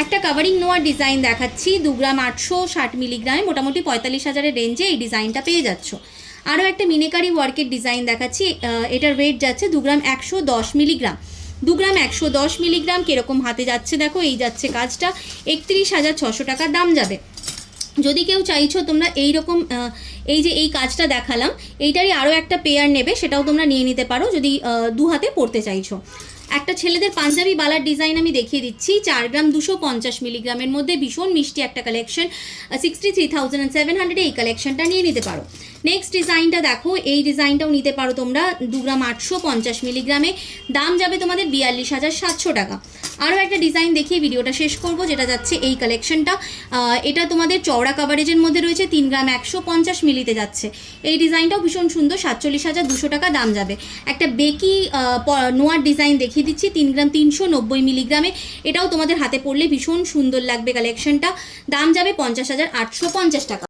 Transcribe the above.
একটা covering নোয়ার design দেখাচ্ছি 2 গ্রাম 860 মিলিগ্রামে, মোটামুটি 45,000-এর রেঞ্জে এই ডিজাইনটা পেয়ে যাচ্ছ। আরও একটা মিনেকারি ওয়ার্কের ডিজাইন দেখাচ্ছি, এটার ওয়েট যাচ্ছে 2 গ্রাম 110 মিলিগ্রাম। 2 গ্রাম 110 মিলিগ্রাম কীরকম হাতে যাচ্ছে দেখো, এই যাচ্ছে কাজটা 31,600 টাকা দাম যাবে। যদি কেউ চাইছো তোমরা এই রকম এই যে এই কাজটা দেখালাম এইটারই আরও একটা পেয়ার নেবে, সেটাও তোমরা নিয়ে নিতে পারো যদি 2 হাতে পরতে চাইছো। একটা ছেলেদের পাঞ্জাবি বালার ডিজাইন আমি দেখিয়ে দিচ্ছি, 4 গ্রাম 250 মিলিগ্রামের মধ্যে ভীষণ মিষ্টি একটা কালেকশন, 63,700 এই কালেকশনটা নিয়ে নিতে পারো। নেক্সট ডিজাইনটা দেখো, এই ডিজাইনটাও নিতে পারো তোমরা 2 গ্রাম 850 মিলিগ্রামে, দাম যাবে তোমাদের 42,700 টাকা। আরও একটা ডিজাইন দেখিয়ে ভিডিওটা শেষ করব, যেটা যাচ্ছে এই কালেকশনটা, এটা তোমাদের চওড়া কাভারেজের মধ্যে রয়েছে, 3 গ্রাম 150 মিলিতে যাচ্ছে। এই ডিজাইনটাও ভীষণ সুন্দর, 47,200 টাকা দাম যাবে। একটা বেকি নোয়ার ডিজাইন দেখিয়ে দিচ্ছি 3 গ্রাম 390 মিলিগ্রামে, এটাও তোমাদের হাতে পড়লে ভীষণ সুন্দর লাগবে কালেকশনটা, দাম যাবে 50,850 টাকা।